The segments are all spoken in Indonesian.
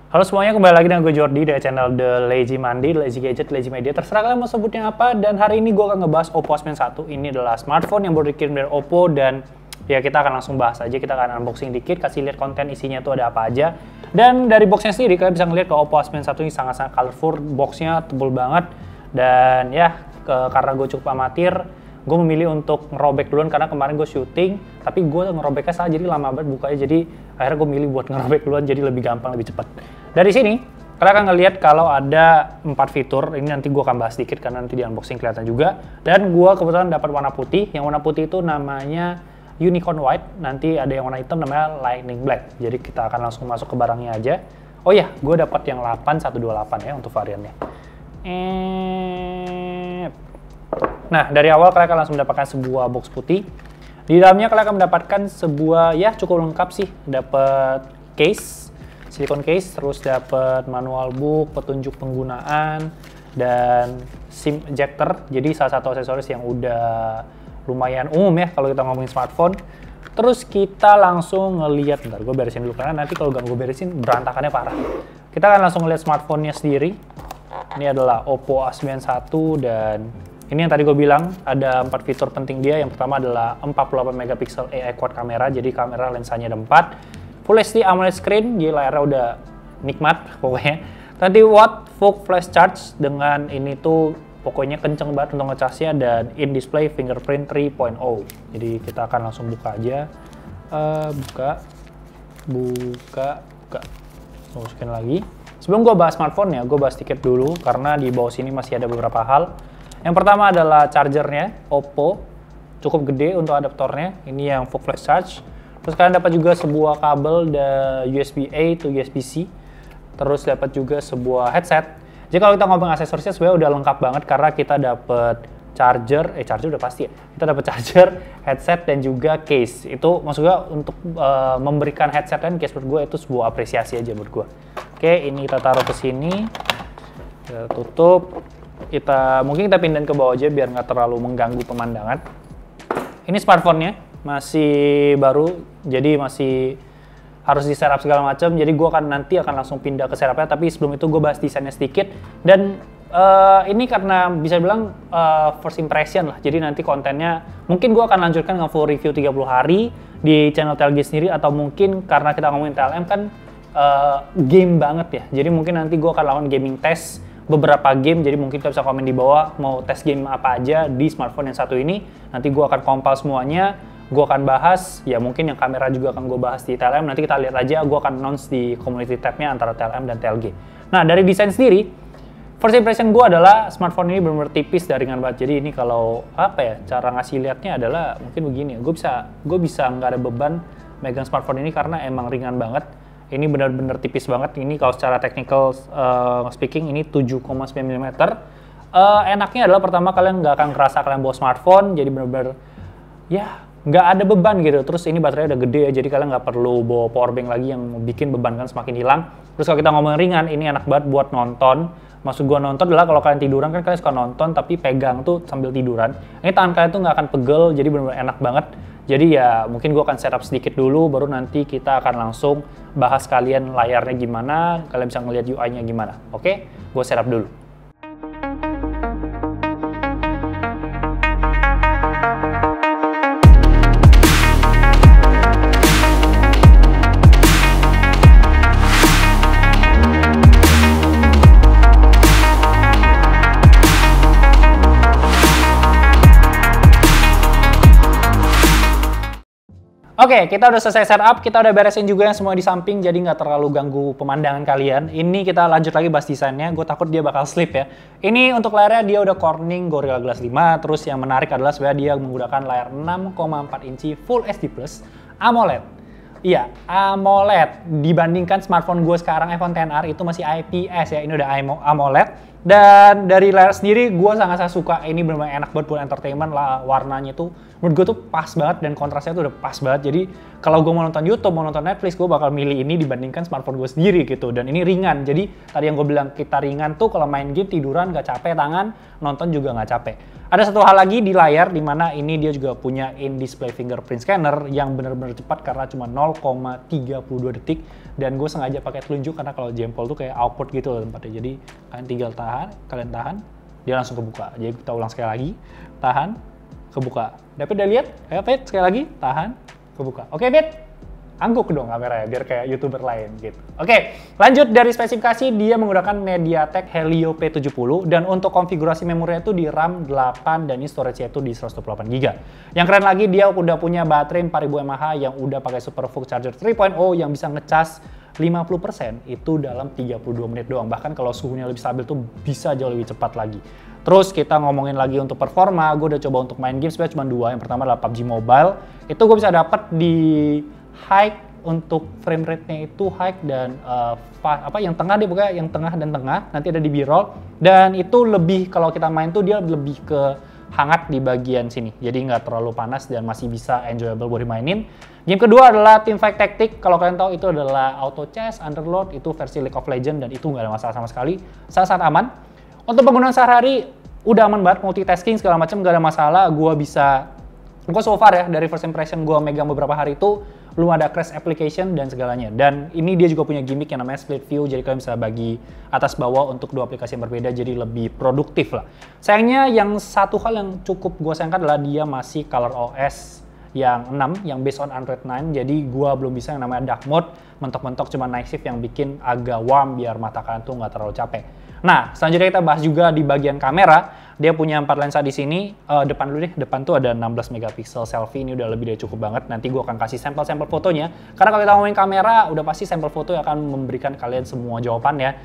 Halo semuanya, kembali lagi dengan gue Jordi dari channel The Lazy Mandi, The Lazy Gadget, Lazy Media. Terserah kalian mau sebutnya apa. Dan hari ini gue akan ngebahas Oppo Aspen 1. Ini adalah smartphone yang baru dikirim dari Oppo. Dan ya kita akan langsung bahas aja. Kita akan unboxing dikit, kasih lihat konten isinya tuh ada apa aja. Dan dari boxnya sendiri kalian bisa ngeliat kalau Oppo Aspen 1 ini sangat-sangat colorful. Boxnya tebel banget. Dan ya karena gue cukup amatir, gue memilih untuk ngerobek duluan karena kemarin gue syuting, tapi gue ngerobeknya salah jadi lama banget bukanya, jadi akhirnya gue milih buat ngerobek duluan jadi lebih gampang, lebih cepat. Dari sini kalian akan ngelihat kalau ada 4 fitur, ini nanti gue akan bahas sedikit karena nanti di unboxing kelihatan juga. Dan gue kebetulan dapat warna putih, yang warna putih itu namanya Unicorn White, nanti ada yang warna hitam namanya Lightning Black. Jadi kita akan langsung masuk ke barangnya aja. Oh iya, gue dapat yang 8128 ya untuk variannya. Nah, dari awal kalian akan langsung mendapatkan sebuah box putih. Di dalamnya kalian akan mendapatkan sebuah, ya cukup lengkap sih. Dapat case, silicone case, terus dapat manual book, petunjuk penggunaan, dan SIM ejector. Jadi salah satu aksesoris yang udah lumayan umum ya kalau kita ngomongin smartphone. Terus kita langsung ngeliat, bentar gue beresin dulu karena nanti kalau gak gue beresin berantakannya parah. Kita akan langsung ngeliat smartphone-nya sendiri. Ini adalah Oppo A91 dan ini yang tadi gue bilang, ada 4 fitur penting dia. Yang pertama adalah 48 megapiksel AI quad kamera, jadi kamera lensanya ada 4. Full HD AMOLED screen, jadi layarnya udah nikmat pokoknya. 20 watt full flash charge, dengan ini tuh pokoknya kenceng banget untuk ngecasnya, dan in-display fingerprint 3.0. Jadi kita akan langsung buka aja. Buka. Masukin lagi. Sebelum gue bahas smartphone-nya, gue bahas sedikit dulu, karena di bawah sini masih ada beberapa hal. Yang pertama adalah chargernya, Oppo, cukup gede untuk adaptornya, ini yang full flash charge. Terus kalian dapat juga sebuah kabel dari USB-A to USB-C, terus dapat juga sebuah headset. Jadi kalau kita ngomong aksesorisnya sebenarnya udah lengkap banget karena kita dapat charger udah pasti ya. Kita dapat charger, headset, dan juga case. Itu maksudnya untuk memberikan headset dan case menurut gue itu sebuah apresiasi aja menurut gue. Oke, ini kita taruh ke sini, kita tutup. Mungkin kita pindahin ke bawah aja biar nggak terlalu mengganggu pemandangan. Ini smartphone-nya masih baru, jadi masih harus di setup segala macam. Jadi gue nanti akan langsung pindah ke setupnya, tapi sebelum itu gue bahas desainnya sedikit. Dan ini karena bisa bilang first impression lah, jadi nanti kontennya mungkin gue akan lanjutkan dengan full review 30 hari di channel TLG sendiri, atau mungkin karena kita ngomongin TLM kan game banget ya, jadi mungkin nanti gue akan lakukan gaming test beberapa game, jadi mungkin kita bisa komen di bawah mau tes game apa aja di smartphone yang satu ini. Nanti gue akan compile semuanya, gue akan bahas, ya mungkin yang kamera juga akan gue bahas di TLM, nanti kita lihat aja, gue akan announce di community tab-nya antara TLM dan TLG. Nah, dari desain sendiri, first impression gue adalah smartphone ini benar-benar tipis dan ringan banget. Jadi ini kalau apa ya, cara ngasih lihatnya adalah mungkin begini, gue bisa nggak ada beban megang smartphone ini karena emang ringan banget. Ini benar-benar tipis banget. Ini kalau secara technical speaking ini 7,9 mm. Enaknya adalah pertama kalian nggak akan kerasa kalian bawa smartphone, jadi benar-benar ya nggak ada beban gitu. Terus ini baterainya udah gede ya, jadi kalian nggak perlu bawa powerbank lagi yang bikin beban kan semakin hilang. Terus kalau kita ngomong ringan, ini enak banget buat nonton. Maksud gua nonton adalah kalau kalian tiduran kan kalian suka nonton tapi pegang tuh sambil tiduran. Ini tangan kalian tuh nggak akan pegel, jadi benar-benar enak banget. Jadi ya mungkin gue akan setup sedikit dulu, baru nanti kita akan langsung bahas kalian layarnya gimana, kalian bisa ngeliat UI-nya gimana. Oke, gue setup dulu. Oke, kita udah selesai setup, kita udah beresin juga yang semua di samping, jadi nggak terlalu ganggu pemandangan kalian. Ini kita lanjut lagi bahas desainnya, gue takut dia bakal slip ya. Ini untuk layarnya dia udah Corning Gorilla Glass 5, terus yang menarik adalah sebenarnya dia menggunakan layar 6,4 inci Full HD Plus AMOLED. Iya, AMOLED. Dibandingkan smartphone gue sekarang iPhone XR itu masih IPS ya, ini udah AMOLED. Dan dari layar sendiri gue sangat suka, ini benar-benar enak buat entertainment lah, warnanya tuh menurut gue tuh pas banget dan kontrasnya tuh udah pas banget. Jadi kalau gue mau nonton YouTube, mau nonton Netflix, gue bakal milih ini dibandingkan smartphone gue sendiri gitu. Dan ini ringan, jadi tadi yang gue bilang kita ringan tuh kalau main game tiduran gak capek tangan, nonton juga gak capek. Ada satu hal lagi di layar, di mana ini dia juga punya in-display fingerprint scanner yang benar-benar cepat karena cuma 0,32 detik. Dan gue sengaja pakai telunjuk karena kalau jempol tuh kayak awkward gitu loh tempatnya. Jadi kalian tinggal kalian tahan, dia langsung kebuka. Jadi kita ulang sekali lagi, tahan, kebuka. Dapat udah lihat? Ayo Fit, sekali lagi, tahan, kebuka. Oke Fit? Angguk dong kameranya biar kayak YouTuber lain gitu. Oke, lanjut dari spesifikasi, dia menggunakan MediaTek Helio P70 dan untuk konfigurasi memorinya itu di RAM 8 dan ini storage-nya itu di 128GB. Yang keren lagi dia udah punya baterai 4000 mAh yang udah pakai SuperVOOC Charger 3.0 yang bisa ngecas 50% itu dalam 32 menit doang. Bahkan kalau suhunya lebih stabil tuh bisa jauh lebih cepat lagi. Terus kita ngomongin lagi untuk performa, gue udah coba untuk main game sebenarnya cuma 2. Yang pertama adalah PUBG Mobile. Itu gue bisa dapat di high untuk frame rate-nya itu high dan yang tengah deh pokoknya yang tengah dan tengah nanti ada di B-roll dan itu lebih kalau kita main tuh dia lebih ke hangat di bagian sini jadi nggak terlalu panas dan masih bisa enjoyable buat dimainin. Game kedua adalah Teamfight Tactics, kalau kalian tahu itu adalah auto chess, underlord, itu versi League of Legends dan itu nggak ada masalah sama sekali, sangat aman. Untuk penggunaan sehari-hari udah aman banget, multitasking segala macam nggak ada masalah. Gue so far ya dari first impression gue megang beberapa hari itu belum ada crash application dan segalanya. Dan ini dia juga punya gimmick yang namanya split view, jadi kalian bisa bagi atas bawah untuk 2 aplikasi yang berbeda, jadi lebih produktif lah. Sayangnya yang satu hal yang cukup gue sayangkan adalah dia masih ColorOS yang 6, yang based on Android 9, jadi gue belum bisa yang namanya dark mode, mentok-mentok cuma night shift yang bikin agak warm biar mata kalian tuh nggak terlalu capek. Nah, selanjutnya kita bahas juga di bagian kamera. Dia punya 4 lensa di sini. Depan dulu deh, depan tuh ada 16 megapiksel selfie, ini udah lebih dari cukup banget. Nanti gue akan kasih sampel-sampel fotonya. Karena kalau kita ngomongin kamera, udah pasti sampel foto yang akan memberikan kalian semua jawaban ya.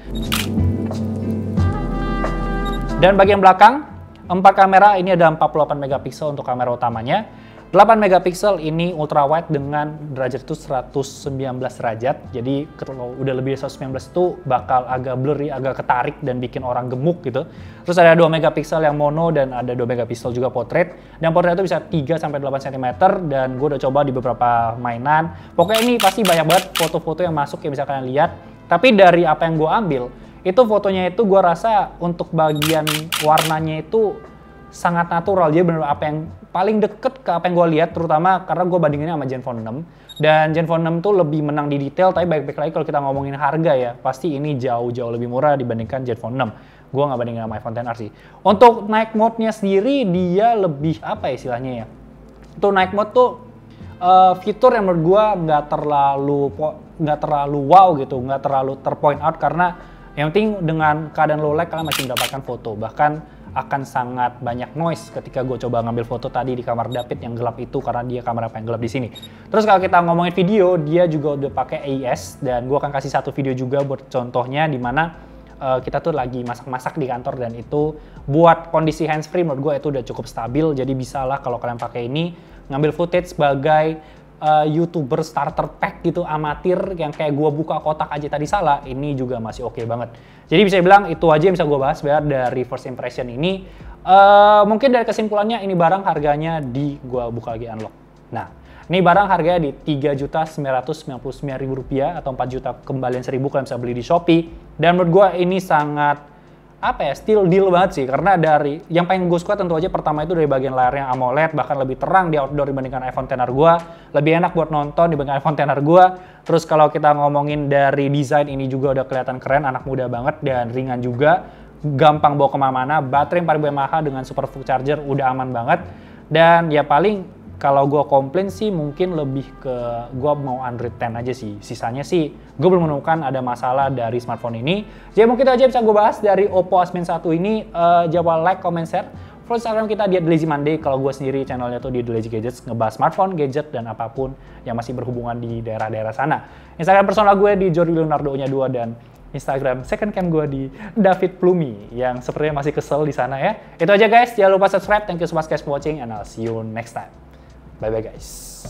Dan bagian belakang, 4 kamera, ini ada 48 megapiksel untuk kamera utamanya. 8 megapiksel ini ultra wide dengan derajat itu 119 derajat. Jadi kalau udah lebih dari 119 itu bakal agak blurry, agak ketarik dan bikin orang gemuk gitu. Terus ada 2 megapiksel yang mono dan ada 2 megapiksel juga portrait. Dan portrait itu bisa 3 sampai 8 cm dan gue udah coba di beberapa mainan. Pokoknya ini pasti banyak banget foto-foto yang masuk yang bisa kalian lihat. Tapi dari apa yang gue ambil, itu fotonya itu gue rasa untuk bagian warnanya itu sangat natural. Jadi bener apa yang paling deket ke apa yang gue lihat, terutama karena gue bandinginnya sama Zenfone 6. Dan Zenfone 6 tuh lebih menang di detail, tapi baik-baik lagi kalau kita ngomongin harga ya, pasti ini jauh-jauh lebih murah dibandingkan Zenfone 6. Gue nggak bandingin sama iPhone XR sih. Untuk night mode-nya sendiri, dia lebih apa ya istilahnya ya? Untuk night mode tuh fitur yang menurut gue nggak terlalu wow gitu, nggak terlalu terpoint out karena yang penting dengan keadaan low light kalian masih mendapatkan foto. Bahkan akan sangat banyak noise ketika gue coba ngambil foto tadi di kamar David yang gelap itu karena dia kamera yang gelap di sini. Terus kalau kita ngomongin video, dia juga udah pakai AES dan gue akan kasih satu video juga buat contohnya di mana kita tuh lagi masak-masak di kantor dan itu buat kondisi handsfree menurut gue itu udah cukup stabil. Jadi bisa lah kalau kalian pakai ini ngambil footage sebagai YouTuber starter pack gitu amatir yang kayak gua buka kotak aja tadi salah, ini juga masih oke banget. Jadi bisa bilang itu aja yang bisa gua bahas dari first impression ini. Mungkin dari kesimpulannya ini barang harganya di gua buka lagi unlock. Nah, ini barang harganya di Rp3.999.000 atau 4 juta kembalian 1.000 kalian bisa beli di Shopee. Dan menurut gua ini sangat still deal banget sih, karena dari yang paling gue suka tentu aja pertama itu dari bagian layarnya AMOLED, bahkan lebih terang di outdoor dibandingkan iPhone XR gue, lebih enak buat nonton dibandingkan iPhone XR gue. Terus kalau kita ngomongin dari desain ini juga udah kelihatan keren, anak muda banget dan ringan juga, gampang bawa kemana-mana, baterai 4000 mAh dengan SuperVOOC charger udah aman banget. Dan ya paling kalau gue komplain sih mungkin lebih ke gue mau Android 10 aja sih. Sisanya sih gue belum menemukan ada masalah dari smartphone ini. Jadi mungkin itu aja bisa gue bahas dari Oppo Asmin 1 ini. Jangan lupa like, comment, share. Follow Instagram kita di @lazy monday. Kalau gue sendiri channelnya tuh di The Lazy Gadgets, ngebahas smartphone, gadget, dan apapun yang masih berhubungan di daerah-daerah sana. Instagram personal gue di Jordi Leonardo-nya 2 dan Instagram second cam gue di David Plumi yang sepertinya masih kesel di sana ya. Itu aja guys, jangan lupa subscribe. Thank you so much guys for watching and I'll see you next time. Bye-bye guys.